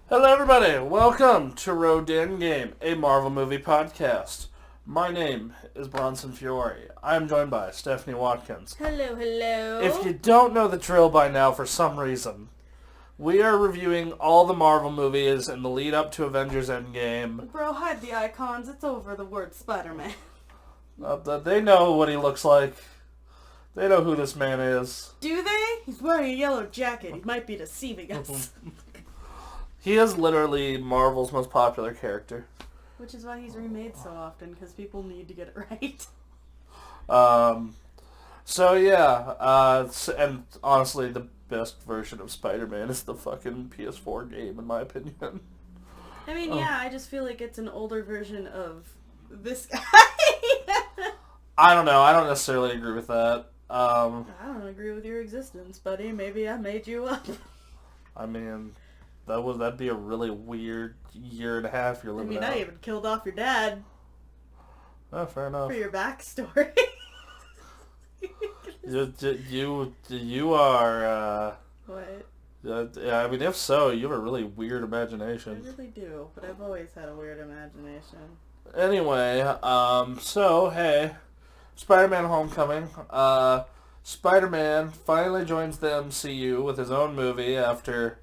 Hello everybody, welcome to Road to Endgame, a Marvel movie podcast. My name is Bronson Fiore. I'm joined by Stephanie Watkins. Hello, hello. If you don't know the drill by now for some reason, we are reviewing all the Marvel movies in the lead up to Avengers Endgame. Bro, hide the icons. It's over the word Spider-Man. They know what he looks like. They know who this man is. Do they? He's wearing a yellow jacket. He might be deceiving us. He is literally Marvel's most popular character. Which is why he's remade so often, because people need to get it right. And honestly, the best version of Spider-Man is the fucking PS4 game, in my opinion. I mean, yeah, I just feel like it's an older version of this guy. I don't know. I don't necessarily agree with that. I don't agree with your existence, buddy. Maybe I made you up. I mean, that'd be a really weird year and a half you're living out. I even killed off your dad. Oh, fair enough. For your backstory. You are, What? I mean, if so, you have a really weird imagination. I really do, but I've always had a weird imagination. Anyway, hey, Spider-Man Homecoming. Spider-Man finally joins the MCU with his own movie after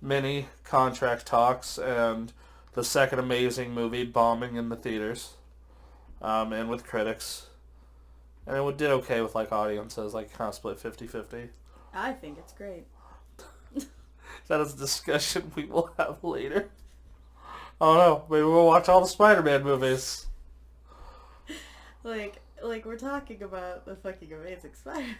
many contract talks and the second amazing movie bombing in the theaters, and with critics. And it did okay with, audiences, kind of split 50-50. I think it's great. That is a discussion we will have later. I don't know. Maybe we'll watch all the Spider-Man movies. Like we're talking about the fucking Amazing Spider-Man,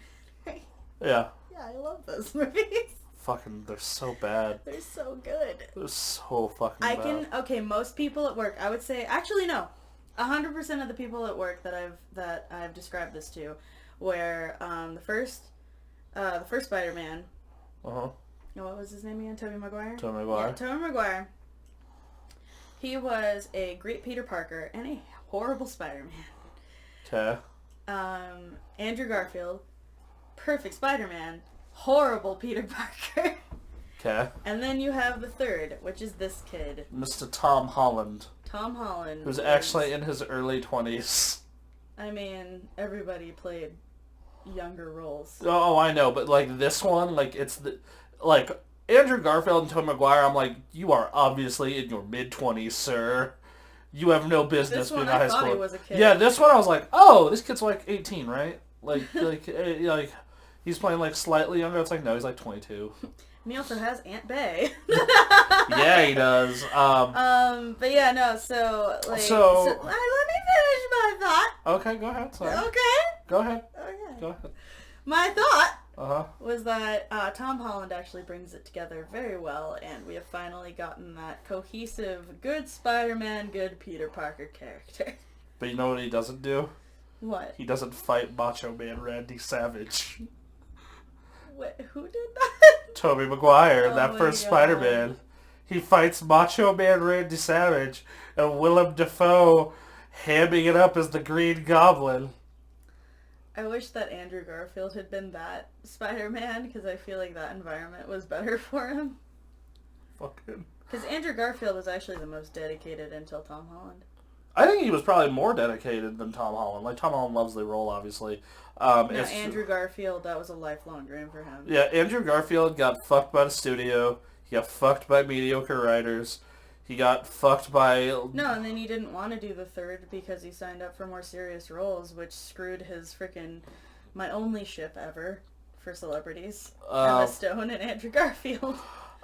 right? Yeah. Yeah, I love those movies. Fucking, they're so bad. They're so good. They're so fucking bad. Okay, most people at work, I would say, actually no, 100% of the people at work that I've described this to, where the first Spider-Man. Uh-huh. What was his name again? Tobey Maguire? Tobey Maguire. Yeah, Tobey Maguire. He was a great Peter Parker and a horrible Spider-Man. Okay. Andrew Garfield, perfect Spider-Man, horrible Peter Parker. Okay. And then you have the third, which is this kid. Mr. Tom Holland. Tom Holland. Who's actually in his early 20s. I mean, everybody played younger roles. Oh, I know, but, this one, it's the... Andrew Garfield and Tobey Maguire, I'm like, you are obviously in your mid-20s, sir. You have no business being in high school. I thought he was a kid. Yeah, this one I was like, oh, this kid's 18, right? He's playing slightly younger. It's no, he's 22. And he also has Aunt Bay. Yeah, he does. But yeah, no. So let me finish my thought. Okay, go ahead. Sorry. Okay. Go ahead. Okay. Go ahead. My thought was that Tom Holland actually brings it together very well, and we have finally gotten that cohesive, good Spider-Man, good Peter Parker character. But you know what he doesn't do? What? He doesn't fight Macho Man Randy Savage. What? Who did that? Tobey Maguire, Oh that my first God. Spider-Man. He fights Macho Man Randy Savage and Willem Dafoe hamming it up as the Green Goblin. I wish that Andrew Garfield had been that Spider-Man, because I feel like that environment was better for him. Fucking... Because Andrew Garfield was actually the most dedicated until Tom Holland. I think he was probably more dedicated than Tom Holland. Tom Holland loves the role, obviously. Andrew Garfield, that was a lifelong dream for him. Yeah, Andrew Garfield got fucked by the studio. He got fucked by mediocre writers. He got fucked by... No, and then he didn't want to do the third because he signed up for more serious roles, which screwed his freaking... my only ship ever for celebrities. Emma Stone and Andrew Garfield.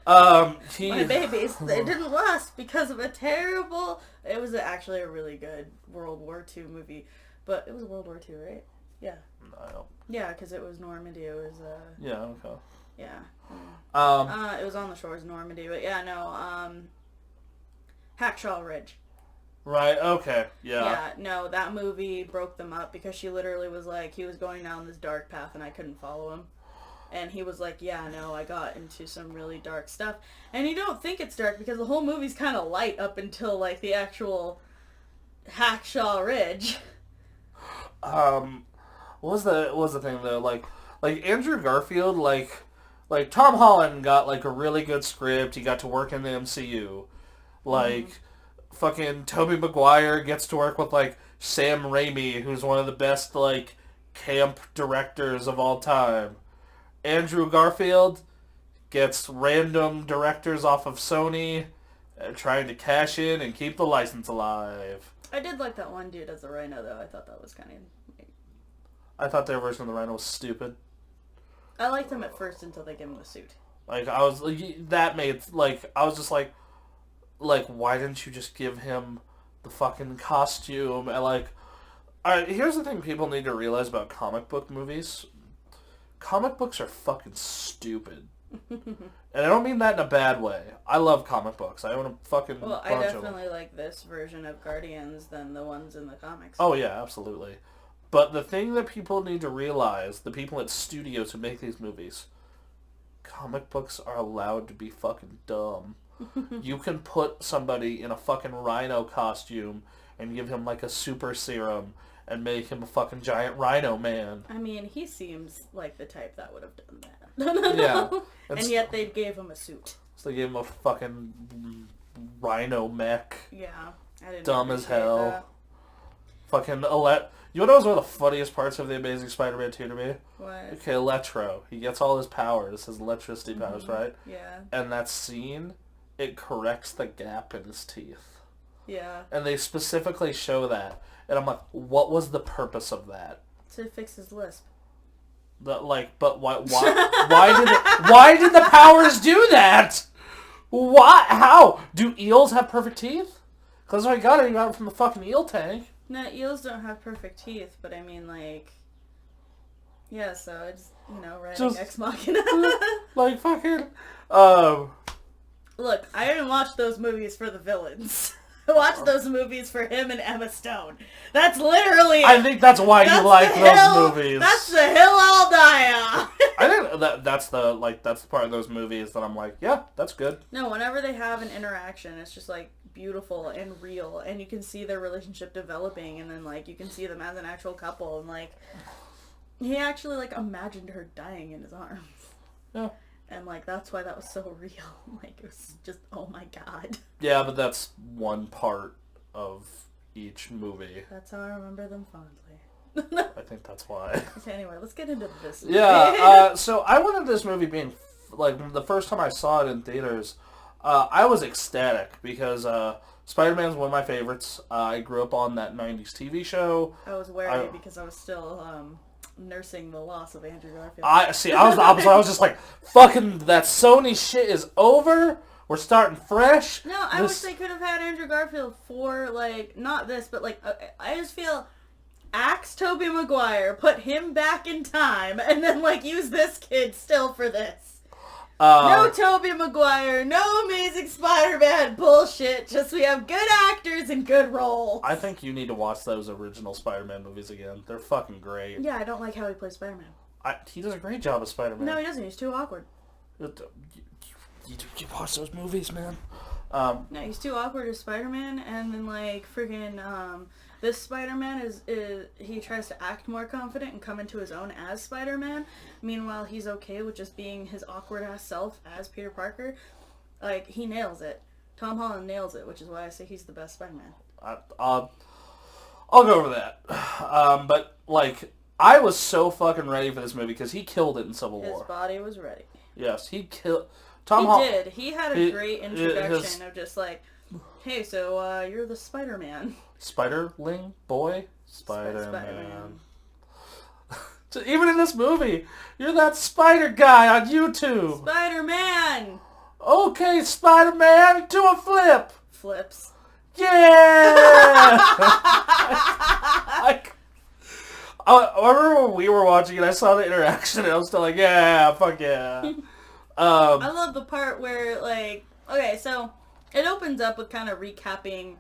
My babies. They didn't last because of a terrible... It was actually a really good World War II movie. But it was World War II, right? Yeah. No. Yeah, because it was Normandy. It was... Yeah, okay. Yeah. It was on the shores of Normandy, but yeah, no, Hacksaw Ridge. Right, okay, yeah. Yeah, no, that movie broke them up because she literally was he was going down this dark path and I couldn't follow him. And he was like, yeah, no, I got into some really dark stuff. And you don't think it's dark because the whole movie's kind of light up until, the actual Hacksaw Ridge. What was the thing, though? Andrew Garfield, like, Tom Holland got, like, a really good script. He got to work in the MCU. Like, fucking Tobey Maguire gets to work with, like, Sam Raimi, who's one of the best, like, camp directors of all time. Andrew Garfield gets random directors off of Sony trying to cash in and keep the license alive. I did like that one dude as a Rhino, though. I thought that was kind of... I thought their version of the Rhino was stupid. I liked him at first until they gave him the suit. Like, I was... That made... Like, I was just like, why didn't you just give him the fucking costume? And, like... Alright, here's the thing people need to realize about comic book movies. Comic books are fucking stupid. And I don't mean that in a bad way. I love comic books. I own a fucking bunch I of them. definitely like this version of Guardians than the ones in the comics. Oh, yeah, absolutely. But the thing that people need to realize, the people at studios who make these movies, comic books are allowed to be fucking dumb. You can put somebody in a fucking rhino costume and give him, like, a super serum and make him a fucking giant rhino man. I mean, he seems like the type that would have done that. Yeah. And yet they gave him a suit. So they gave him a fucking rhino mech. Yeah. I didn't Dumb as hell. that. Fucking You know what was one of the funniest parts of The Amazing Spider-Man 2 to me? What? Okay, Electro. He gets all his powers, his electricity powers, right? Yeah. And that scene, it corrects the gap in his teeth. Yeah. And they specifically show that. And I'm like, what was the purpose of that? To fix his lisp. But why did the powers do that? Why? How? Do eels have perfect teeth? Because I got it from the fucking eel tank. No, eels don't have perfect teeth, but I mean, like... Yeah, so it's, writing Ex Machina. Like, fucking... Look, I didn't watch those movies for the villains. I watched those movies for him and Emma Stone. That's literally... I think that's why you like those movies. That's the hill I'll die on. I think that's the part of those movies that I'm like, yeah, that's good. No, whenever they have an interaction, it's just, like, beautiful and real, and you can see their relationship developing, and then, like, you can see them as an actual couple, and, like, he actually, like, imagined her dying in his arms. Yeah. And, like, that's why that was so real. Like, it was just, oh my god. Yeah, but that's one part of each movie. That's how I remember them fondly. I think that's why. Okay, anyway, let's get into this movie. Yeah, so I wanted this movie being, like, the first time I saw it in theaters, I was ecstatic because Spider-Man's one of my favorites. I grew up on that 90s TV show. I was wary because I was still nursing the loss of Andrew Garfield. I was the opposite. I was just like, fucking, that Sony shit is over. We're starting fresh. No, I wish they could have had Andrew Garfield for, like, not this, but, like, I just feel... Axe Tobey Maguire, put him back in time, and then, like, use this kid still for this. No Tobey Maguire, no Amazing Spider-Man bullshit, just we have good actors and good roles. I think you need to watch those original Spider-Man movies again. They're fucking great. Yeah, I don't like how he plays Spider-Man. He does a great job as Spider-Man. No, he doesn't. He's too awkward. You watch those movies, man. No, he's too awkward as Spider-Man, and then, like, freaking, this Spider-Man is he tries to act more confident and come into his own as Spider-Man. Meanwhile, he's okay with just being his awkward-ass self as Peter Parker. Like, he nails it. Tom Holland nails it, which is why I say he's the best Spider-Man. I'll go over that. But, like, I was so fucking ready for this movie because he killed it in Civil War. His body was ready. Yes, he killed... He did. He had a great introduction of just like, hey, so you're the Spider-Man. Spiderling boy? Spider-Man. Even in this movie, you're that spider guy on YouTube. Spider-Man! Okay, Spider-Man, do a flip! Flips. Yeah! I remember when we were watching it, I saw the interaction, and I was still like, yeah, fuck yeah. I love the part where, like, okay, so it opens up with kind of recapping.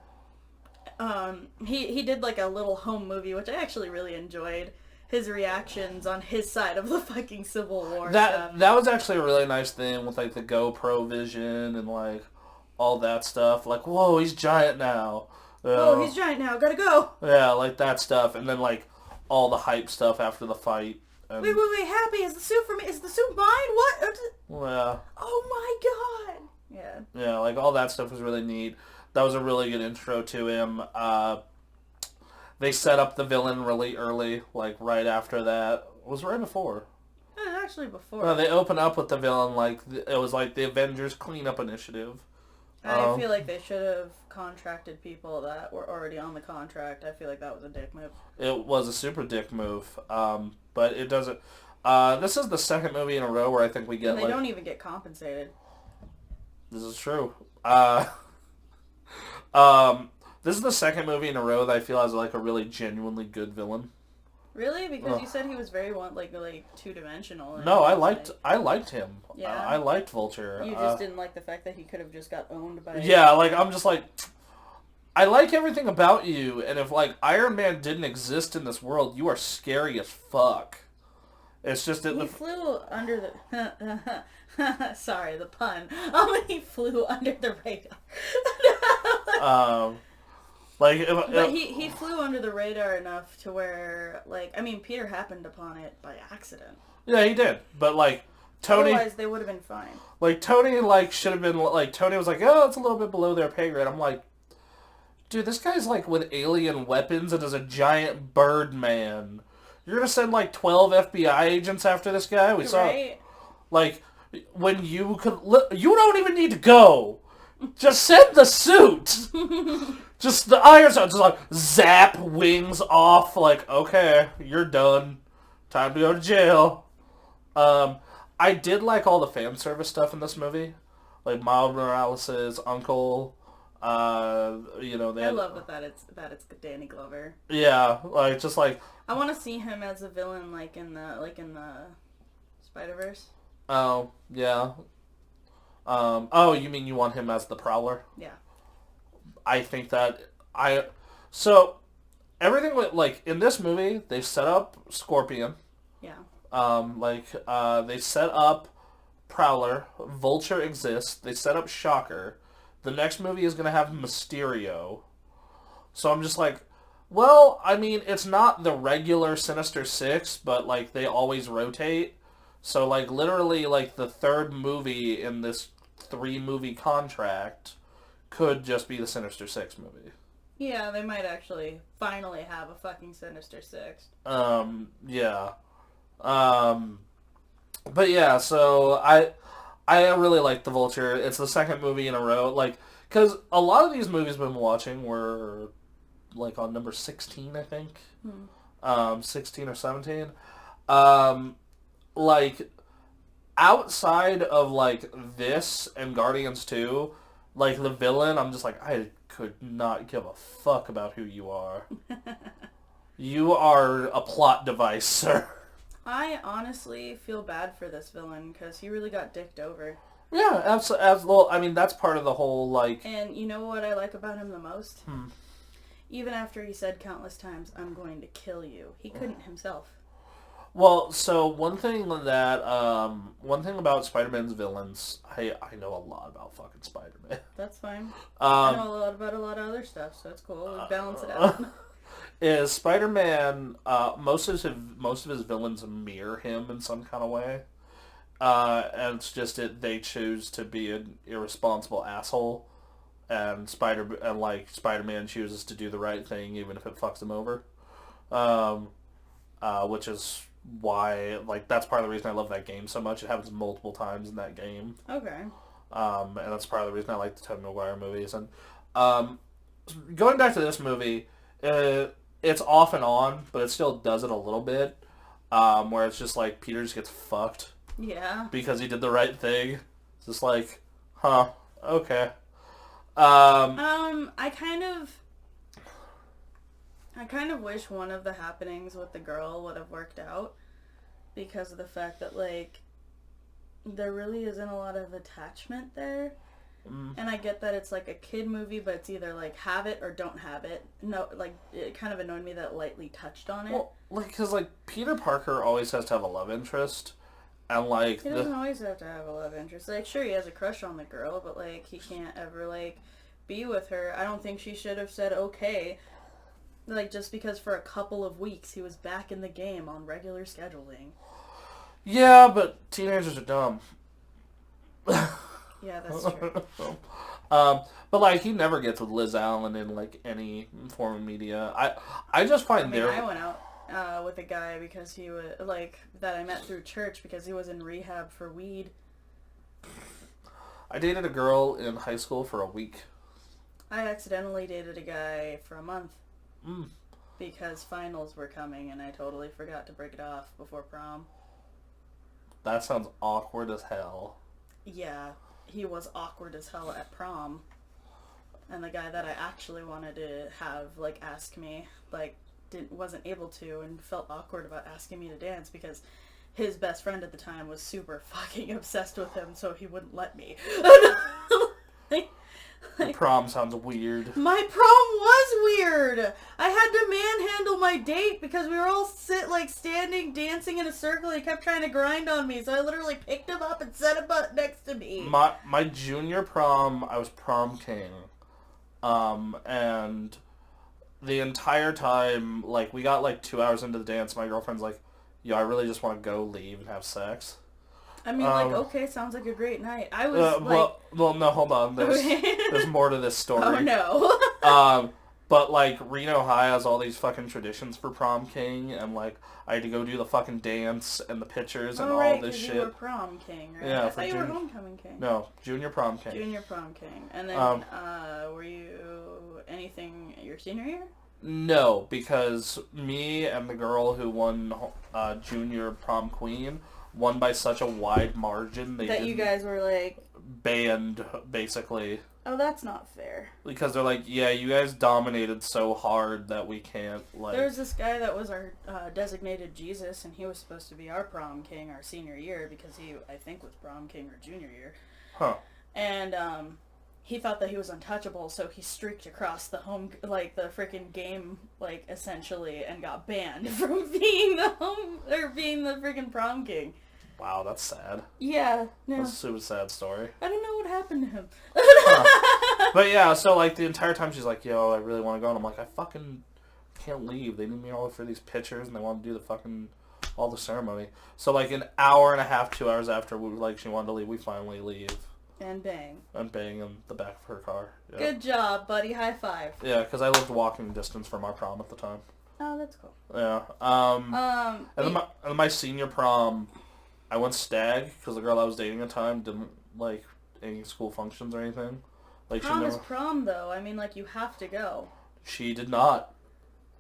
He did, like, a little home movie, which I actually really enjoyed. His reactions on his side of the fucking Civil War stuff. That was actually a really nice thing with, like, the GoPro vision and, like, all that stuff. Like, whoa, he's giant now. Whoa, he's giant now, gotta go. Yeah, like that stuff. And then, like, all the hype stuff after the fight. And, wait, Happy, is the suit for me? Is the suit mine? What? well, Oh my god. Yeah. Yeah, like all that stuff was really neat. That was a really good intro to him. They set up the villain really early, like right after that. It was right before. Actually before. No, they open up with the villain like it was like the Avengers cleanup initiative. I feel like they should have contracted people that were already on the contract. I feel like that was a dick move. It was a super dick move, but it doesn't. This is the second movie in a row where I think we get And they don't even get compensated. This is true. This is the second movie in a row that I feel has like a really genuinely good villain. Really? Because you said he was very like two-dimensional. No, I liked him. Yeah. I liked Vulture. You just didn't like the fact that he could have just got owned by... Yeah, like, I'm just like... I like everything about you, and if, like, Iron Man didn't exist in this world, you are scary as fuck. It's just that he flew under the... Sorry, the pun. He flew under the radar. But he flew under the radar enough to where, like, I mean, Peter happened upon it by accident. Yeah, he did. But, like, Tony... Otherwise, they would have been fine. Like, Tony, like, should have been... Like, Tony was like, oh, it's a little bit below their pay grade. I'm like, dude, this guy's, like, with alien weapons and is a giant bird man. You're gonna send, like, 12 FBI agents after this guy? We saw... Right? Like, when you could... You don't even need to go! Just send the suit! Just the irons are just like, zap, wings off, like, okay, you're done. Time to go to jail. I did like all the fan service stuff in this movie. Like, Miles Morales' uncle, you know, they I had, love that it's Danny Glover. Yeah, like, just like... I want to see him as a villain, like in the Spider-Verse. Oh, yeah. Oh, you mean you want him as the Prowler? Yeah. I think that so everything with, like, in this movie they set up Scorpion. Yeah. They set up Prowler. Vulture exists. They set up Shocker. The next movie is gonna have Mysterio. So I'm just like, well, I mean, it's not the regular Sinister Six, but like they always rotate. So like literally like the third movie in this 3-movie contract could just be the Sinister Six movie. Yeah, they might actually finally have a fucking Sinister Six. Yeah. But yeah, so I really like The Vulture. It's the second movie in a row, like, because a lot of these movies we've been watching were like on number 16, I think. 16 or 17. Like, outside of like this and Guardians 2, like the villain, I'm just like, I could not give a fuck about who you are. You are a plot device, sir. I honestly feel bad for this villain because he really got dicked over. Yeah, absolutely. I mean, that's part of the whole, like... And you know what I like about him the most? Even after he said countless times, I'm going to kill you, he couldn't himself. Well, so one thing about Spider-Man's villains, I know a lot about fucking Spider-Man. That's fine. I know a lot about a lot of other stuff, so it's cool. We balance it out. Is Spider-Man, most of his villains mirror him in some kind of way. And it's just that they choose to be an irresponsible asshole, and Spider-Man chooses to do the right thing even if it fucks him over. Which is why, like, that's part of the reason I love that game so much. It happens multiple times in that game. Okay. And that's part of the reason I like the Tobey Maguire movies. And going back to this movie, it's off and on, but it still does it a little bit, where it's just like Peter just gets fucked. Yeah. Because he did the right thing. It's just like, huh, okay. I kind of wish one of the happenings with the girl would have worked out because of the fact that, like, there really isn't a lot of attachment there. And I get that it's like a kid movie, but it's either like have it or don't have it. No, like, it kind of annoyed me that it lightly touched on it. Well, like, because, like, Peter Parker always has to have a love interest, and, like... He doesn't always have to have a love interest. Like, sure, he has a crush on the girl, but, like, he can't ever, like, be with her. I don't think she should have said okay. Like, just because for a couple of weeks he was back in the game on regular scheduling. Yeah, but teenagers are dumb. Yeah, that's true. But like he never gets with Liz Allen in like any form of media. I just find I went out with a guy because he was like that I met through church because he was in rehab for weed. I dated a girl in high school for a week. I accidentally dated a guy for a month. Mm. Because finals were coming and I totally forgot to break it off before prom. That sounds awkward as hell. Yeah, he was awkward as hell at prom. And the guy that I actually wanted to have, like, ask me, like, wasn't able to and felt awkward about asking me to dance because his best friend at the time was super fucking obsessed with him, so he wouldn't let me. Your prom sounds weird. My prom was weird. I had to manhandle my date because we were all standing, dancing in a circle. He kept trying to grind on me, so I literally picked him up and set him up next to me. My junior prom, I was prom king, and the entire time, like we got like 2 hours into the dance, my girlfriend's like, "Yo, I really just want to go, leave, and have sex." I mean, okay, sounds like a great night. I was well, no, hold on. There's more to this story. Oh no. But like Reno High has all these fucking traditions for prom king, and like I had to go do the fucking dance and the pictures and all this shit. You were prom king, right? Yeah, I thought you were homecoming king. No, junior prom king. Junior prom king, and then were you anything your senior year? No, because me and the girl who won junior prom queen won by such a wide margin that you guys were like banned basically. Oh, that's not fair. Because they're like, yeah, you guys dominated so hard that we can't like. There was this guy that was our designated Jesus, and he was supposed to be our prom king our senior year because he, I think, was prom king or junior year. Huh. And he thought that he was untouchable, so he streaked across the the freaking game, like, essentially, and got banned from being the freaking prom king. Wow, that's sad. Yeah. No. That's a super sad story. I don't know what happened to him. Huh. But yeah, so like the entire time she's like, yo, I really want to go. And I'm like, I fucking can't leave. They need me all for these pictures and they want to do all the ceremony. So like an hour and a half, 2 hours after she wanted to leave, we finally leave. And bang. And bang in the back of her car. Yeah. Good job, buddy. High five. Yeah, because I lived walking distance from our prom at the time. Oh, that's cool. Yeah. And then my senior prom, I went stag because the girl I was dating at the time didn't like any school functions or anything. Like prom is prom, though. I mean, like, you have to go. She did not.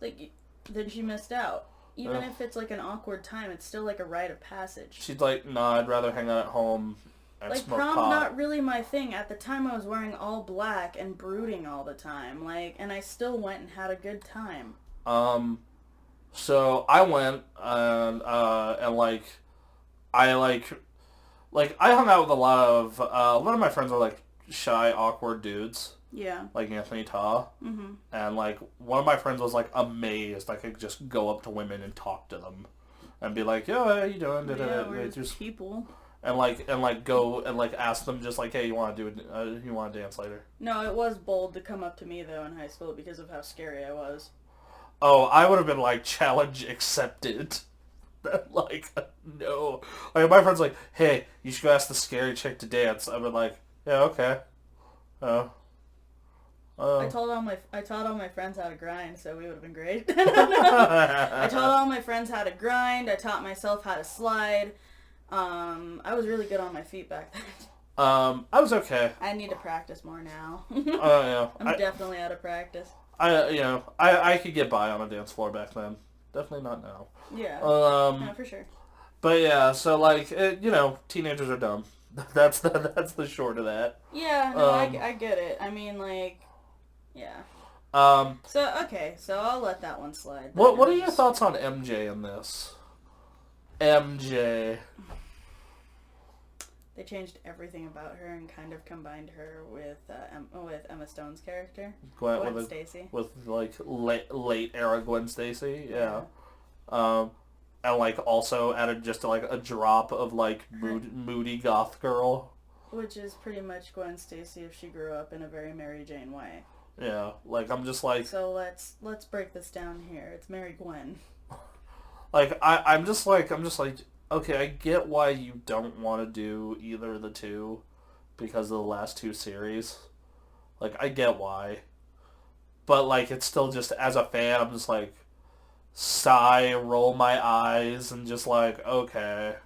Like, then she missed out. Even if it's like an awkward time, it's still like a rite of passage. She's like, nah, I'd rather hang out at home and like, smoke prom's pot. not really my thing. At the time, I was wearing all black and brooding all the time. Like, and I still went and had a good time. So I went and I hung out with a lot of my friends were like shy, awkward dudes. Yeah. Like Anthony Ta. Mm-hmm. And like one of my friends was like amazed I could just go up to women and talk to them and be like, yo, how you doing? We're just people. And go and like ask them just like, hey, you want to dance later? No, it was bold to come up to me though in high school because of how scary I was. Oh, I would have been like, challenge accepted. Like, no. Like, my friend's like, hey, you should go ask the scary chick to dance. I've been like, yeah, okay. I taught all my friends how to grind, so we would have been great. I taught all my friends how to grind. I taught myself how to slide. I was really good on my feet back then. I was okay. I need to practice more now. Yeah. I'm definitely out of practice. I could get by on a dance floor back then. Definitely not now. Yeah. No, for sure. But yeah, so like, teenagers are dumb. That's the short of that. Yeah, no, I get it. I mean, like, yeah. So I'll let that one slide. What are your thoughts on MJ in this? MJ. They changed everything about her and kind of combined her with Emma Stone's character, Gwen Stacy. With like late era Gwen Stacy, yeah. And like also added just like a drop of like moody goth girl, which is pretty much Gwen Stacy if she grew up in a very Mary Jane way. Yeah, like, I'm just like... So let's break this down here. It's Mary Gwen. Like, I'm just like, okay, I get why you don't want to do either of the two because of the last two series. Like, I get why. But, like, it's still just, as a fan, I'm just like, sigh, roll my eyes, and just like, okay.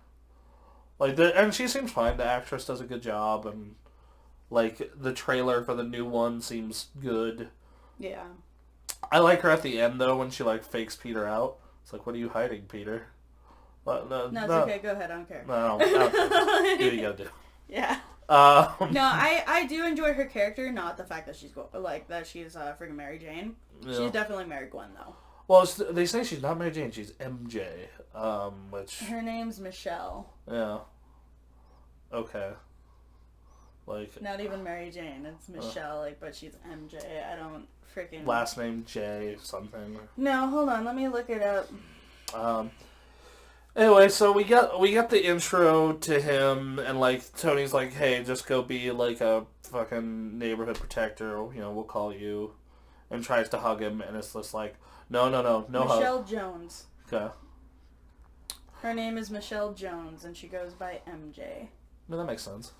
Like, and she seems fine. The actress does a good job, and, like, the trailer for the new one seems good. Yeah. I like her at the end, though, when she, like, fakes Peter out. It's like, what are you hiding, Peter? No, it's okay. Go ahead. I don't care. No, I don't care. Do what you gotta do. Yeah. No, I do enjoy her character, not the fact that she's freaking Mary Jane. Yeah. She's definitely Mary Gwen, though. Well, they say she's not Mary Jane, she's MJ, which... Her name's Michelle. Yeah. Okay. Like... Not even Mary Jane, it's Michelle, but she's MJ. I don't freaking... Last name J something. No, hold on, let me look it up. Anyway, so we got the intro to him, and, like, Tony's like, hey, just go be, like, a fucking neighborhood protector, we'll call you, and tries to hug him, and it's just like, no hug. Michelle Jones. Okay. Her name is Michelle Jones, and she goes by MJ. No, that makes sense.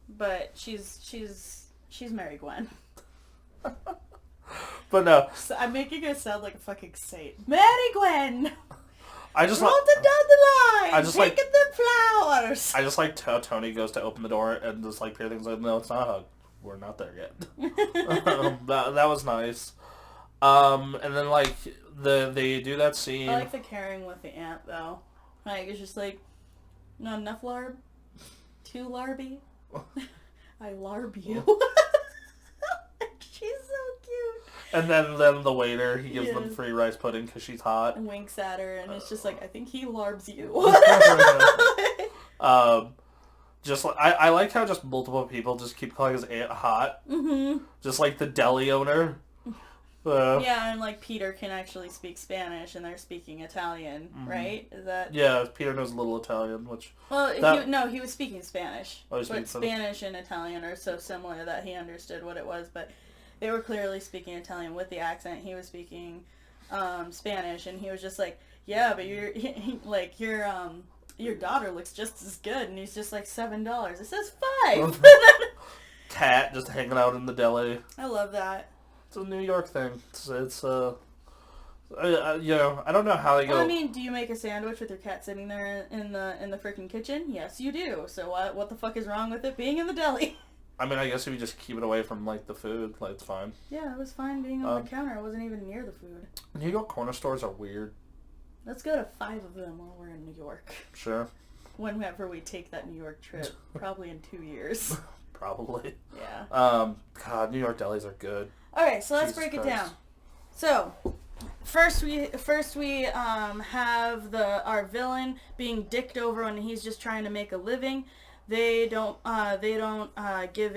But she's Mary Gwen. But no. So I'm making her sound like a fucking saint. Mary Gwen! I just Roll them down the line! I just taking the flowers! I just like how Tony goes to open the door, and just, like, Peter thinks, like, no, it's not a hug. We're not there yet. That was nice. And then, like, they do that scene. I like the caring with the aunt, though. Like, it's just like, not enough larb? Too larby? I larb you. She's so cute. And then the waiter, he gives them free rice pudding because she's hot. And winks at her, and it's just like, I think he larbs you. Just like, I like how just multiple people just keep calling his aunt hot. Mm-hmm. Just like the deli owner. Yeah, and like Peter can actually speak Spanish, and they're speaking Italian, right? Is that? Yeah, Peter knows a little Italian, which. Well, he was speaking Spanish. Oh, but Spanish and Italian are so similar that he understood what it was, but they were clearly speaking Italian with the accent. He was speaking Spanish, and he was just like, "Yeah, but your daughter looks just as good," and he's just like $7. It says $5. Cat just hanging out in the deli. I love that. It's a New York thing. It's I don't know how they go. Well, I mean, do you make a sandwich with your cat sitting there in the freaking kitchen? Yes, you do. So what the fuck is wrong with it being in the deli? I mean, I guess if you just keep it away from, like, the food, like, it's fine. Yeah, it was fine being on the counter. I wasn't even near the food. New York corner stores are weird. Let's go to 5 of them while we're in New York. Sure. Whenever we take that New York trip, probably in 2 years. Probably. Yeah. God, New York delis are good. Okay, so let's break it down. So, first we have our villain being dicked over when he's just trying to make a living. They don't give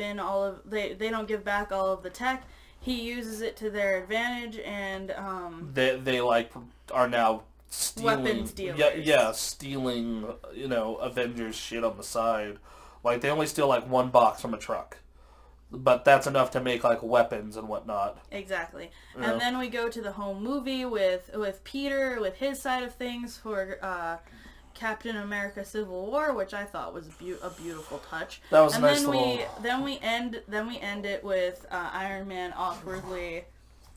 back all of the tech. He uses it to their advantage, and they like are now stealing weapons dealers. Yeah, stealing Avengers shit on the side. Like, they only steal like one box from a truck. But that's enough to make, like, weapons and whatnot. Exactly. And then we go to the home movie with Peter, with his side of things for Captain America Civil War, which I thought was a beautiful touch. That was and nice. Then we end it with Iron Man awkwardly,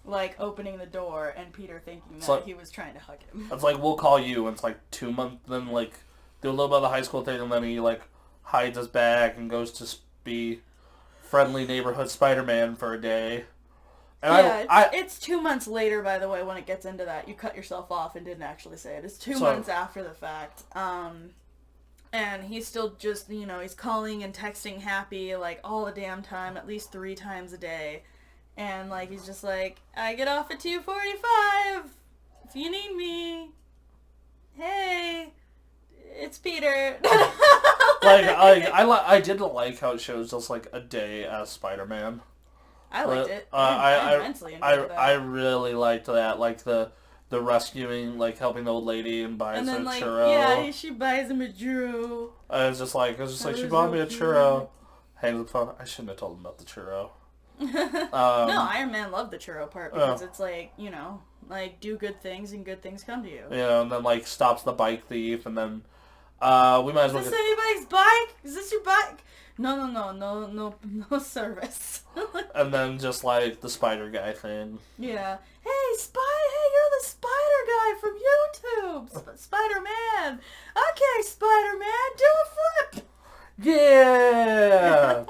like, opening the door and Peter thinking that he was trying to hug him. It's like, we'll call you, and it's like 2 months, then, like, do a little bit of the high school thing, and then he, like, hides his bag and goes to be friendly neighborhood Spider-Man for a day. And it's 2 months later, by the way, when it gets into that. You cut yourself off and didn't actually say it. It's 2 months after the fact. And he's still just, he's calling and texting Happy, like, all the damn time, at least 3 times a day. And, like, he's just like, I get off at 2:45 if you need me. Hey, it's Peter. I didn't like how it shows just, like, a day as Spider-Man. I liked it. I immensely enjoyed that. I really liked that, like, the rescuing, like, helping the old lady and buying some churro. Yeah, she buys him a churro. I was just like, she bought me a churro. Hangs the phone. I shouldn't have told him about the churro. No, Iron Man loved the churro part because it's like, you know, like do good things and good things come to you. You know, and then like stops the bike thief, and then we might as well. Is this anybody's bike? Is this your bike? No service. And then just like the spider guy thing. Yeah. Hey, you're the spider guy from YouTube. Spider-Man. Okay, Spider-Man, do a flip. Yeah.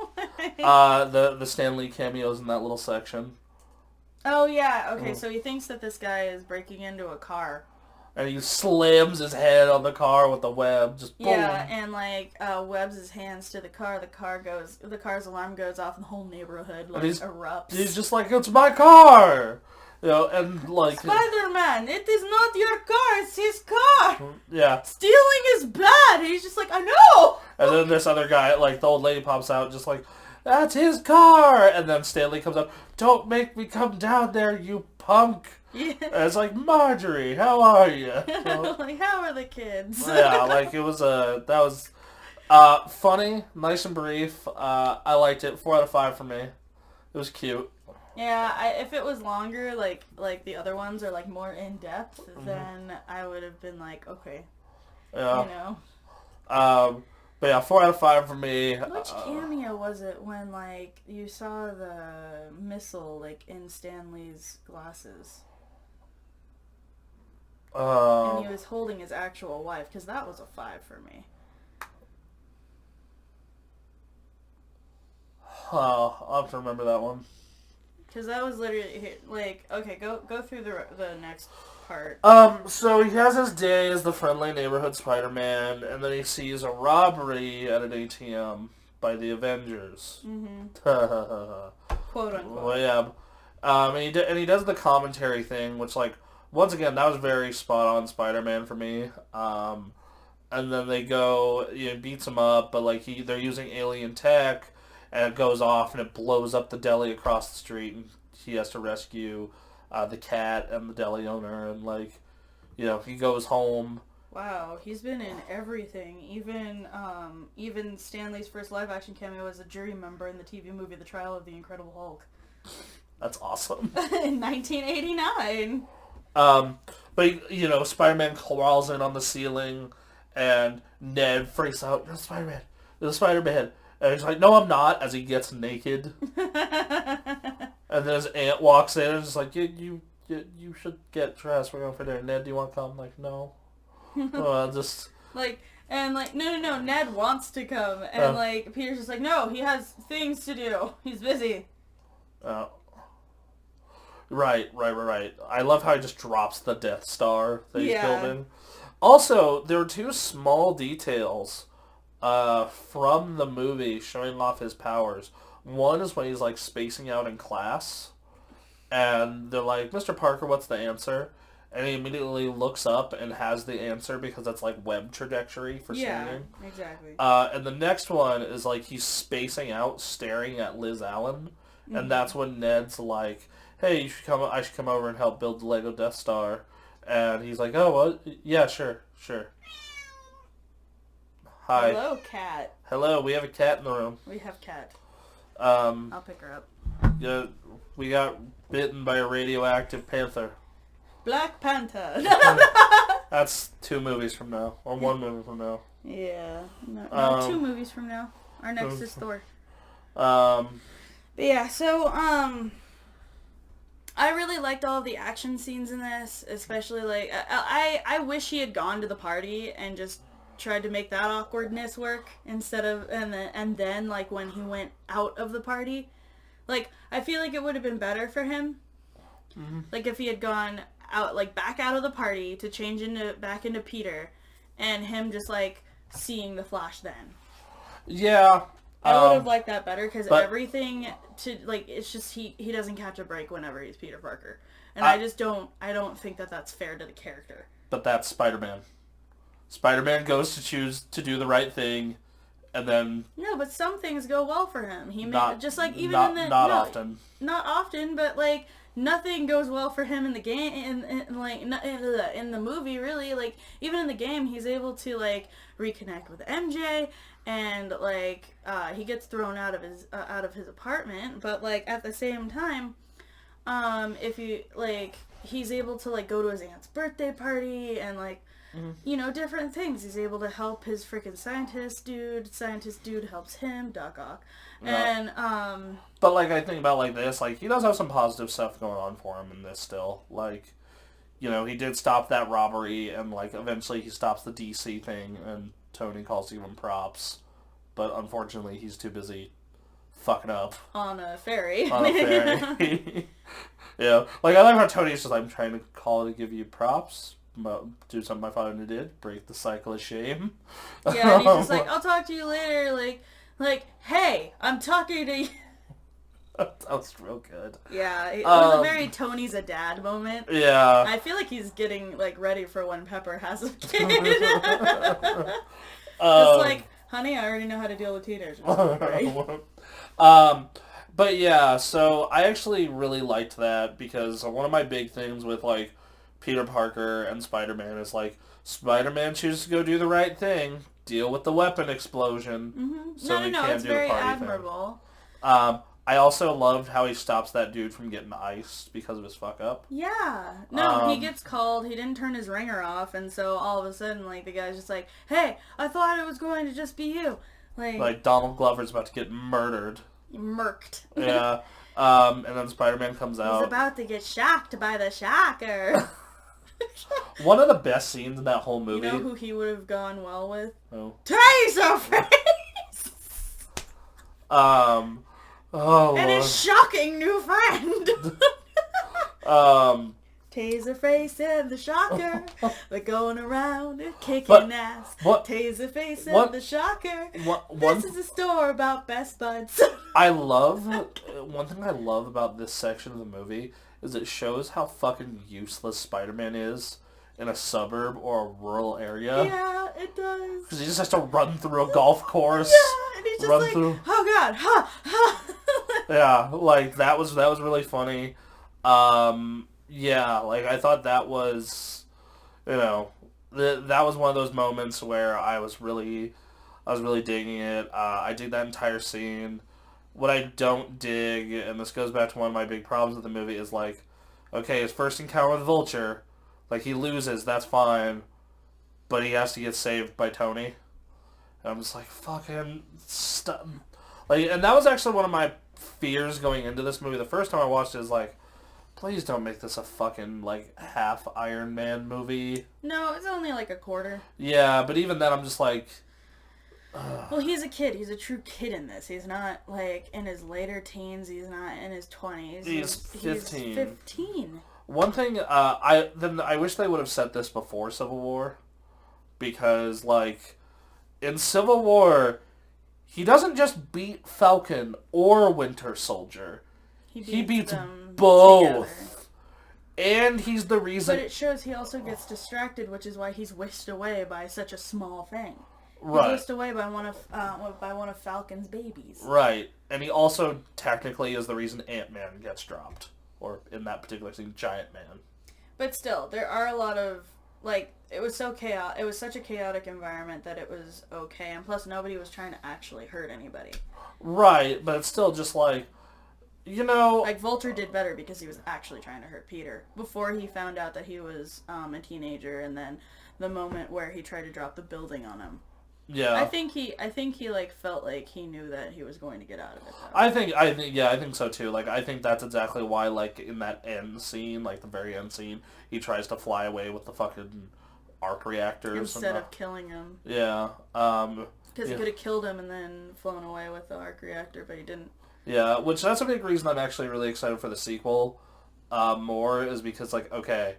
The Stan Lee cameos in that little section. Oh yeah. Okay, so he thinks that this guy is breaking into a car. And he slams his head on the car with the web, just boom. Yeah, and like webs his hands to the car. The car's alarm goes off, and the whole neighborhood like erupts. He's just like, it's my car, you know, and like Spider-Man, it is not your car, it's his car. Yeah, stealing is bad. And he's just like, I know. And then this other guy, like the old lady, pops out, just like, that's his car. And then Stanley comes up, don't make me come down there, you punk. Yeah. And it's like, Marjorie, how are you? Like, how are the kids? Yeah, like it was that was funny, nice and brief. I liked it. 4 out of 5 for me. It was cute. Yeah, if it was longer, like the other ones are like more in depth, then I would have been like, okay, yeah, you know. But yeah, 4 out of 5 for me. Which cameo was it when like you saw the missile like in Stanley's glasses? And he was holding his actual wife, because that was a 5 for me. Oh, I'll have to remember that one. Because that was literally, like, okay, go through the next part. So he has his day as the friendly neighborhood Spider-Man, and then he sees a robbery at an ATM by the Avengers. Mm-hmm. Quote unquote. Well, yeah. And he does the commentary thing, which, like, once again, that was very spot-on Spider-Man for me. And then they go, beats him up, but, like, they're using alien tech, and it goes off, and it blows up the deli across the street, and he has to rescue the cat and the deli owner, and, like, he goes home. Wow, he's been in everything. Even Stan Lee's first live-action cameo as a jury member in the TV movie The Trial of the Incredible Hulk. That's awesome. In 1989. But, Spider-Man crawls in on the ceiling, and Ned freaks out, "You're Spider-Man. You're the Spider-Man." And he's like, "No, I'm not," as he gets naked. And then his aunt walks in and is like, you should get dressed. We're going for dinner. Ned, do you want to come? I'm like, no. Just... No, Ned wants to come. And, Peter's just like, no, he has things to do. He's busy. Right. I love how he just drops the Death Star that he's building. Also, there are 2 small details from the movie showing off his powers. One is when he's, like, spacing out in class, and they're like, "Mr. Parker, what's the answer?" And he immediately looks up and has the answer because that's, like, web trajectory for swinging. Yeah, exactly. And the next one is, like, he's spacing out, staring at Liz Allen, and that's when Ned's like, "Hey, I should come over and help build the Lego Death Star." And he's like, "Oh, what? Yeah, sure. Hi. Hello, cat. Hello, we have a cat in the room. We have cat. I'll pick her up. Yeah, we got bitten by a radioactive panther. Black Panther. That's 2 movies from now, or 1 movie from now. Yeah, no, 2 movies from now. Our next is Thor. But yeah, so I really liked all of the action scenes in this, especially like I wish he had gone to the party and just tried to make that awkwardness work instead of and then like when he went out of the party, like I feel like it would have been better for him, like if he had gone out, like back out of the party to change back into Peter, and him just like seeing the Flash then. Yeah. I would have liked that better because everything to like it's just he doesn't catch a break whenever he's Peter Parker, and I don't think that that's fair to the character. But that's Spider-Man. Spider-Man goes to choose to do the right thing, and then no, but some things go well for him. He not just like even not, in the not often, but like nothing goes well for him in the game, in the movie, really. Like, even in the game, he's able to, like, reconnect with MJ, and, like, he gets thrown out of his apartment, but, like, at the same time, if you, like, he's able to, like, go to his aunt's birthday party, and, like, you know, different things. He's able to help his freaking scientist dude helps him, Doc Ock. And, But, like, I think about, like, this, like, he does have some positive stuff going on for him in this still. Like, you know, he did stop that robbery, and, like, eventually he stops the DC thing, and Tony calls to give him props. But, unfortunately, he's too busy fucking up. On a ferry. Yeah. Like, I like how Tony's just like, I'm trying to call to give you props. Do something my father did. Break the cycle of shame. Yeah, and he's just like, I'll talk to you later. Like, hey, I'm talking to you. That was real good. Yeah, it was a very Tony's a dad moment. Yeah. I feel like he's getting, like, ready for when Pepper has a kid. Just like, honey, I already know how to deal with teenagers. Right? But yeah, so I actually really liked that because one of my big things with, like, Peter Parker and Spider-Man is, like, Spider-Man chooses to go do the right thing, deal with the weapon explosion, so he can it's do very the party admirable. thing. I also loved how he stops that dude from getting iced because of his fuck up. Yeah. No, he gets called, he didn't turn his ringer off, and so all of a sudden, like, the guy's just like, hey, I thought it was going to just be you. Like Donald Glover's about to get murdered. Murked. Yeah. And then Spider-Man comes out. He's about to get shocked by the shocker. One of the best scenes in that whole movie. You know who he would have gone well with? Oh. Taserface! Oh, and Lord. his shocking new friend. Taserface and the Shocker. They're going around and kicking ass. Taserface and the Shocker. This is a store about best buds. One thing I love about this section of the movie is it shows how fucking useless Spider-Man is in a suburb or a rural area. Yeah, it does. Because he just has to run through a golf course. Yeah, and he's just like, oh god, ha, ha. Yeah, like, that was really funny. Yeah, like, I thought that was, you know, that was one of those moments where I was really digging it. I dig that entire scene. What I don't dig, and this goes back to one of my big problems with the movie, is like, okay, his first encounter with Vulture, like, he loses, that's fine, but he has to get saved by Tony. And I'm just like, fucking stop. Like, and that was actually one of my fears going into this movie. The first time I watched it is like, please don't make this a fucking, like, half Iron Man movie. No, it's only like a quarter. Yeah, but even then I'm just like... Well, he's a kid. He's a true kid in this. He's not, like, in his later teens. He's not in his 20s. He's 15. He's 15. One thing, I wish they would have said this before Civil War. Because, like, in Civil War, he doesn't just beat Falcon or Winter Soldier. He beats them both. Together. And he's the reason... But it shows he also gets distracted, which is why he's whisked away by such a small thing. Right. He's whisked away by one of Falcon's babies. Right. And he also technically is the reason Ant-Man gets dropped. Or, in that particular scene, Giant Man. But still, there are a lot of... Like, it was so chaotic. It was such a chaotic environment that it was okay. And plus, nobody was trying to actually hurt anybody. Right, but it's still just like... You know... Like, Vulture did better because he was actually trying to hurt Peter. Before he found out that he was a teenager, and then the moment where he tried to drop the building on him. Yeah. I think he like felt like he knew that he was going to get out of it, though. I think so too. Like, I think that's exactly why, like, in that end scene, like the very end scene, he tries to fly away with the fucking arc reactors instead of killing him. Yeah. Because he could have killed him and then flown away with the arc reactor, but he didn't. Yeah, which that's a big reason I'm actually really excited for the sequel. More is because, like, okay,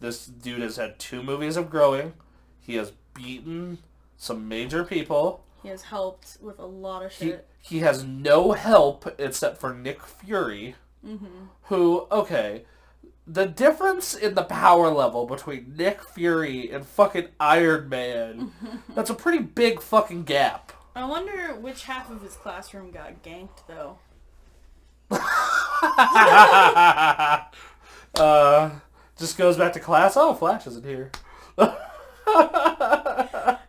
this dude has had 2 movies of growing. He has beaten some major people. He has helped with a lot of shit. He has no help except for Nick Fury, who, okay, the difference in the power level between Nick Fury and fucking Iron Man, that's a pretty big fucking gap. I wonder which half of his classroom got ganked, though. Just goes back to class. Oh, Flash isn't here.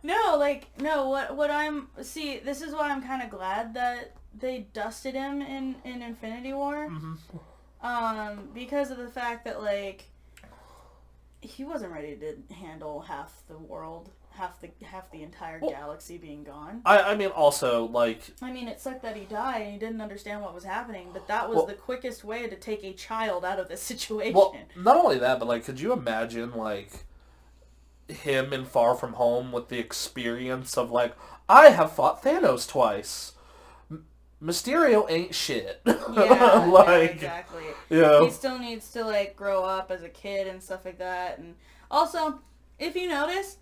No, what I'm... See, this is why I'm kind of glad that they dusted him in Infinity War. Mm-hmm. Because of the fact that, like, he wasn't ready to handle half the world, half the entire galaxy being gone. I mean, also, like... I mean, it sucked that he died and he didn't understand what was happening, but that was the quickest way to take a child out of this situation. Well, not only that, but, like, could you imagine, like, him in Far From Home with the experience of, like, I have fought Thanos twice. Mysterio ain't shit. Yeah, like, yeah, exactly. Yeah. He still needs to, like, grow up as a kid and stuff like that. And also, if you notice,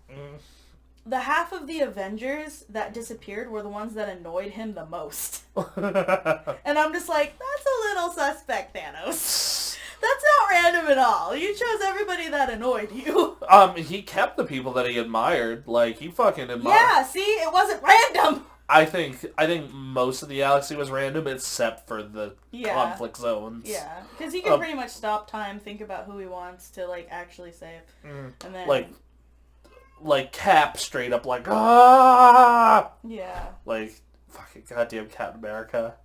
the half of the Avengers that disappeared were the ones that annoyed him the most. And I'm just like, that's a little suspect, Thanos. That's not random at all. You chose everybody that annoyed you. He kept the people that he admired. Like, he fucking admired. Yeah, see? It wasn't random. I think most of the galaxy was random except for the conflict zones. Yeah, because he can pretty much stop time, think about who he wants to, like, actually save. And then... Like Cap straight up like, ah! Yeah. Like, fucking goddamn Captain America.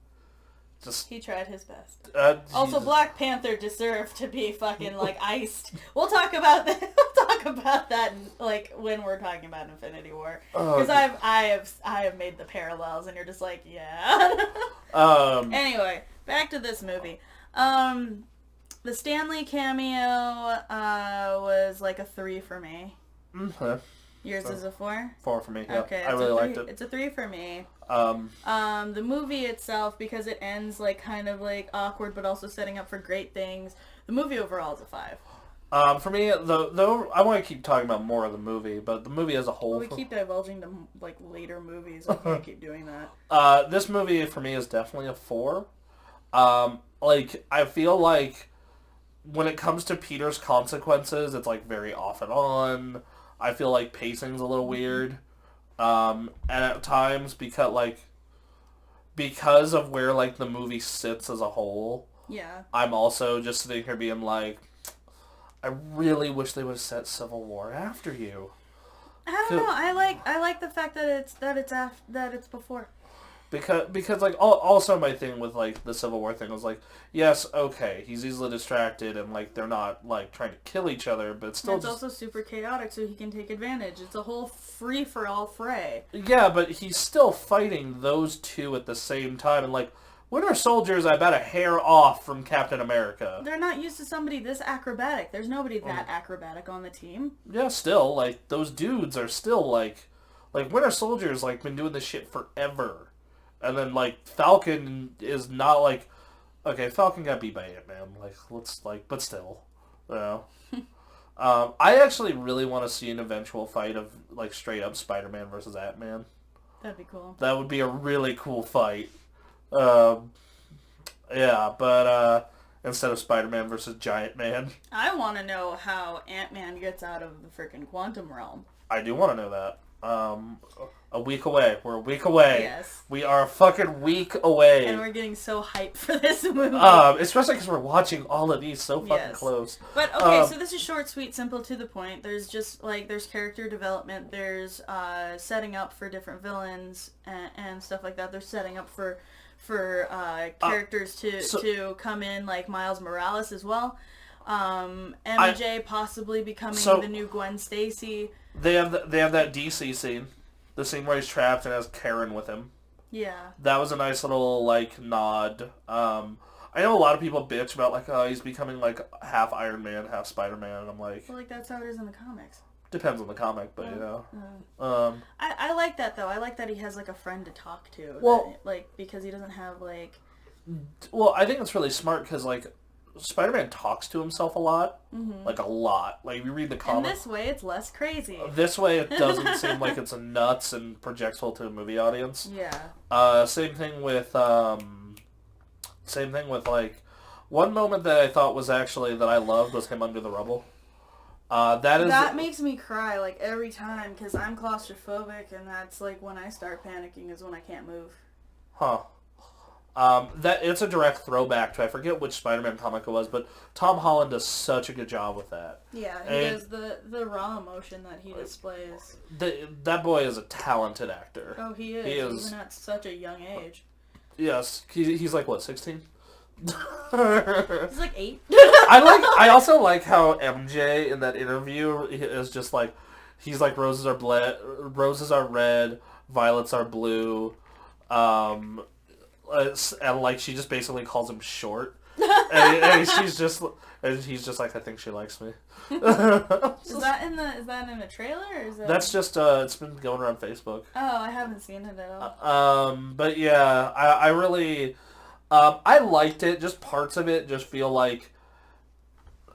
He tried his best. Jesus. Also, Black Panther deserved to be fucking, like, iced. We'll talk about that. We'll talk about that, like, when we're talking about Infinity War. Because I have made the parallels, and you're just like, yeah. Anyway, back to this movie. The Stan Lee cameo was like a 3 for me. Okay. Yours is a 4? 4 for me. Yeah. Okay, I really liked it. It's a 3 for me. The movie itself, because it ends like kind of like awkward, but also setting up for great things. The movie overall is a 5. For me, though, I want to keep talking about more of the movie, but the movie as a whole. Well, we keep divulging to like later movies. I can't keep doing that. This movie for me is definitely a 4. Like I feel like when it comes to Peter's consequences, it's like very off and on. I feel like pacing's a little weird. And at times because of where like the movie sits as a whole. Yeah. I'm also just sitting here being like, I really wish they would have set Civil War after you. I don't know. I like the fact that it's before. Because like also my thing with like the Civil War thing was like, yes, okay, he's easily distracted and like they're not like trying to kill each other, but it's still also super chaotic, so he can take advantage. It's a whole free for all fray. Yeah, but he's still fighting those two at the same time, and like Winter Soldier's about a hair off from Captain America. They're not used to somebody this acrobatic. There's nobody that acrobatic on the team. Yeah, still like those dudes are still like Winter Soldier's like been doing this shit forever. And then, like, Falcon is not, like... Okay, Falcon got beat by Ant-Man. Like, but still. You know? I actually really want to see an eventual fight of, like, straight-up Spider-Man versus Ant-Man. That'd be cool. That would be a really cool fight. Yeah, but, instead of Spider-Man versus Giant Man. I want to know how Ant-Man gets out of the freaking quantum realm. I do want to know that. A week away. We're a week away. Yes. We are a fucking week away. And we're getting so hyped for this movie. Especially because we're watching all of these so fucking close. But, okay, so this is short, sweet, simple, to the point. There's just, like, there's character development. There's setting up for different villains and stuff like that. They're setting up for characters to come in, like Miles Morales as well. MJ possibly becoming the new Gwen Stacy. They have that DC scene, the scene where he's trapped and has Karen with him. Yeah. That was a nice little like nod. I know a lot of people bitch about like, oh, he's becoming like half Iron Man, half Spider-Man, and I'm like, well, like that's how it is in the comics. Depends on the comic, but you know. I like that though. I like that he has like a friend to talk to. Well, because he doesn't have like. Well, I think it's really smart because like. Spider-Man talks to himself a lot. Mm-hmm. Like, a lot. Like, you read the comic. And this way, it's less crazy. This way, it doesn't seem like it's nuts and projectful to a movie audience. Yeah. Same thing with, like, one moment that I thought was actually, that I loved was him under the rubble. That makes me cry, like, every time, because I'm claustrophobic, and that's, like, when I start panicking is when I can't move. Huh. That it's a direct throwback to, I forget which Spider-Man comic it was, but Tom Holland does such a good job with that. Yeah, he does the raw emotion that he displays. That boy is a talented actor. Oh, he is. Even at such a young age. Yes, he's like what, 16? He's like 8. I also like how MJ in that interview is just like, he's like, roses are red, violets are blue, and like she just basically calls him short, and he's just like, I think she likes me. Is that in a trailer, or is that? That's just it's been going around Facebook. Oh, I haven't seen it at all. But yeah, I really, I liked it. Just parts of it just feel like,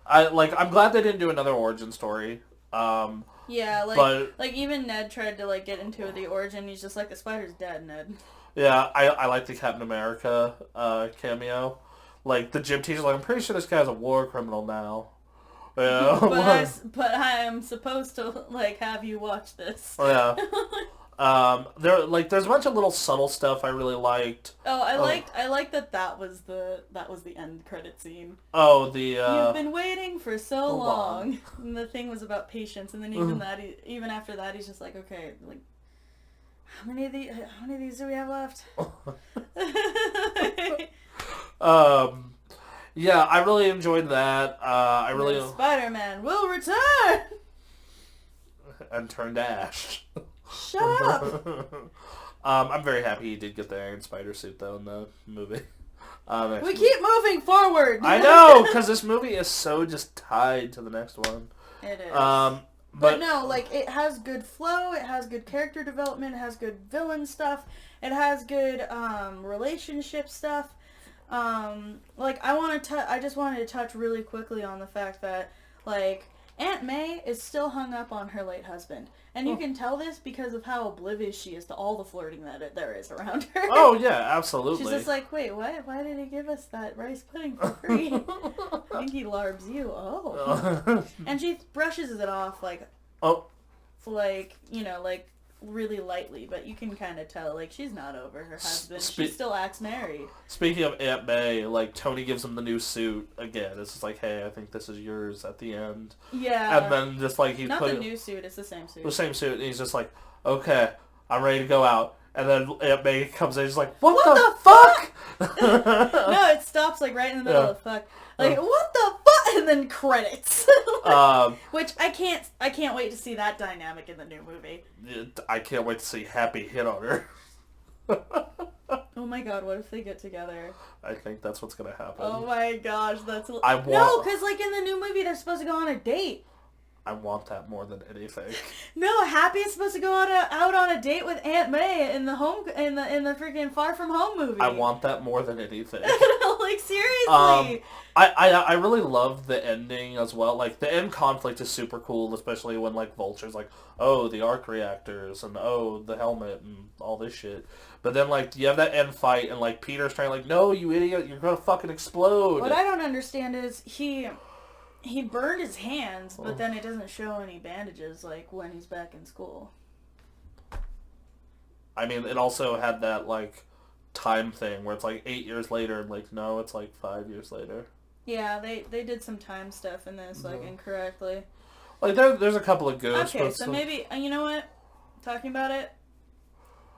I'm glad they didn't do another origin story. Yeah, like even Ned tried to like get into the origin. He's just like, the spider's dead, Ned. Yeah, I like the Captain America cameo. Like, the gym teacher's like, I'm pretty sure this guy's a war criminal now. Yeah. but I am supposed to like have you watch this. Yeah. There's a bunch of little subtle stuff I really liked. Oh, I liked that was the end credit scene. Oh, you've been waiting for so long. And the thing was about patience, and then even after that, he's just like, okay, like, how many of these do we have left? Yeah, I really enjoyed that. Spider-Man will return and turn to ash. Shut up. I'm very happy he did get the Iron Spider suit though in the movie. We keep moving forward. I know, because this movie is so just tied to the next one. It is. But no, like, it has good flow, it has good character development, it has good villain stuff, it has good relationship stuff. I just wanted to touch really quickly on the fact that, like, Aunt May is still hung up on her late husband. And you can tell this because of how oblivious she is to all the flirting that there is around her. Oh, yeah, absolutely. She's just like, wait, what? Why did he give us that rice pudding for free? I think he larbs you. Oh. And she brushes it off, like, really lightly, but you can kind of tell, like, she's not over her husband. She still acts married. Speaking of Aunt May, like, Tony gives him the new suit again. It's just like, hey, I think this is yours at the end. Yeah. And then just like he not the new suit, it's the same suit. The same suit, and he's just like, okay, I'm ready to go out. And then Aunt May comes in, she's like, what the fuck? No, it stops like right in the middle of fuck. Like, what the fuck? And then credits. Which I can't wait to see that dynamic in the new movie. I can't wait to see Happy hit on her. Oh my god, what if they get together? I think that's what's gonna happen. Oh my gosh, that's... No, because like in the new movie they're supposed to go on a date. I want that more than anything. No, Happy is supposed to go out on a date with Aunt May in the freaking Far From Home movie. I want that more than anything. Like, seriously. I really love the ending as well. Like, the end conflict is super cool, especially when, like, Vulture's like, oh, the arc reactors, and oh, the helmet, and all this shit. But then, like, you have that end fight, and, like, Peter's trying, like, no, you idiot, you're gonna fucking explode. What I don't understand is he burned his hands, but then it doesn't show any bandages, like, when he's back in school. I mean, it also had that, like, time thing where it's, like, 8 years later, and, like, no, it's, like, 5 years later. Yeah, they did some time stuff in this, like, incorrectly. Like, there's a couple of ghosts. Okay, so maybe, you know what? Talking about it,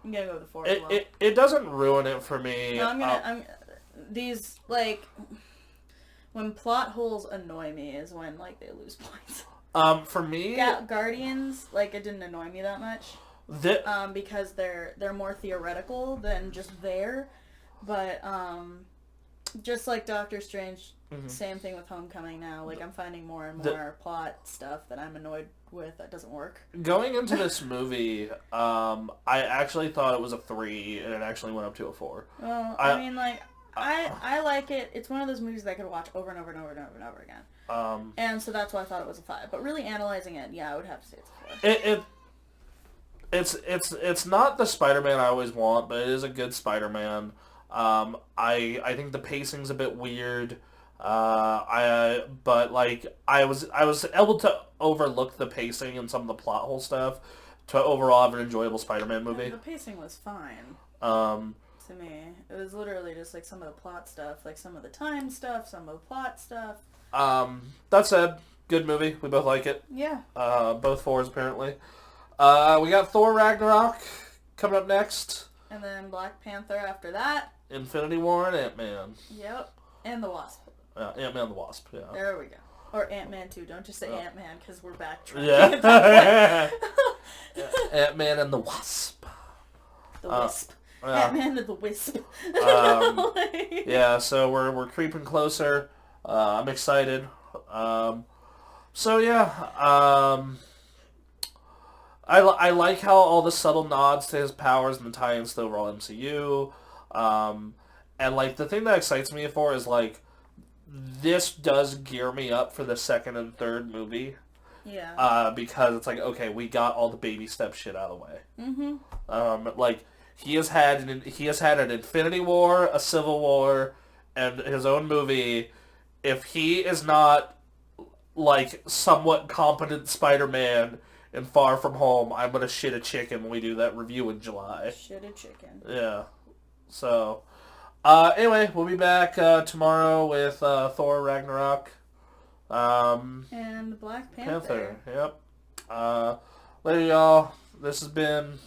I'm gonna go with the 4 as well. It doesn't ruin it for me. No, these, like... When plot holes annoy me is when, like, they lose points. For me... Guardians, like, it didn't annoy me that much. Because they're more theoretical than just there. But, just like Doctor Strange, same thing with Homecoming now. Like, I'm finding more and more plot stuff that I'm annoyed with that doesn't work. Going into this movie, I actually thought it was a 3, and it actually went up to a 4. Well, I mean, like... I like it. It's one of those movies that I could watch over and over and over and over and over again. And so that's why I thought it was a 5. But really analyzing it, yeah, I would have to say it's a 4. It's not the Spider-Man I always want, but it is a good Spider-Man. I think the pacing's a bit weird. But like I was able to overlook the pacing and some of the plot hole stuff to overall have an enjoyable Spider-Man movie. The pacing was fine. to me. It was literally just like some of the plot stuff, like some of the time stuff, some of the plot stuff. That said, good movie. We both like it. Yeah. Both 4s apparently. We got Thor Ragnarok coming up next. And then Black Panther after that. Infinity War and Ant-Man. Yep. And the Wasp. Ant-Man and the Wasp, yeah. There we go. Or Ant-Man 2. Don't just say Ant-Man, because we're backtracking. Yeah. Ant-Man and the Wasp. The Wisp. Yeah. Ant-Man and the Wisp. Yeah, so we're creeping closer. I'm excited. So yeah, I like how all the subtle nods to his powers and the tie-ins to the overall MCU. And like the thing that excites me for is like this does gear me up for the second and third movie. Yeah. Because it's like, okay, we got all the baby step shit out of the way. Mm-hmm. Like he has had an Infinity War, a Civil War, and his own movie. If he is not like somewhat competent Spider-Man in Far From Home, I'm gonna shit a chicken when we do that review in July. Shit a chicken. Yeah. So, anyway, we'll be back tomorrow with Thor Ragnarok. And Black Panther. Yep. Later, y'all. This has been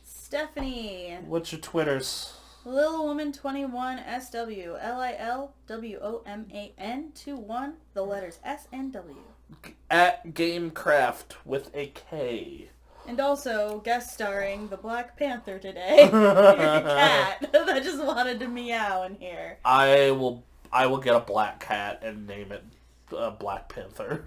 Stephanie. What's your Twitters? Lilwoman21 SW. LILWOMAN 21. The letters SNW. At Gamecraft with a K. And also guest starring the Black Panther today. Your cat that just wanted to meow in here. I will get a black cat and name it Black Panther.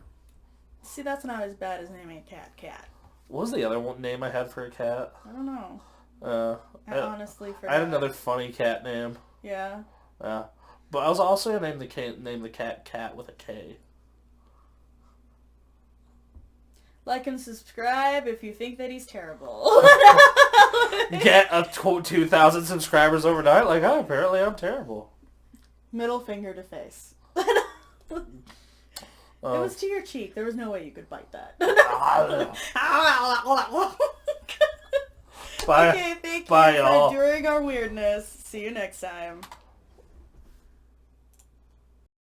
See, that's not as bad as naming a cat Cat. What was the other one name I had for a cat? I don't know. I honestly forgot. I had another funny cat name. Yeah. Yeah. But I was also gonna name the cat Cat with a K. Like and subscribe if you think that he's terrible. Get a 2,000 subscribers overnight? Like, oh, apparently I'm terrible. Middle finger to face. It was to your cheek. There was no way you could bite that. Bye. Okay, thank you Bye, for y'all. enduring our weirdness. See you next time.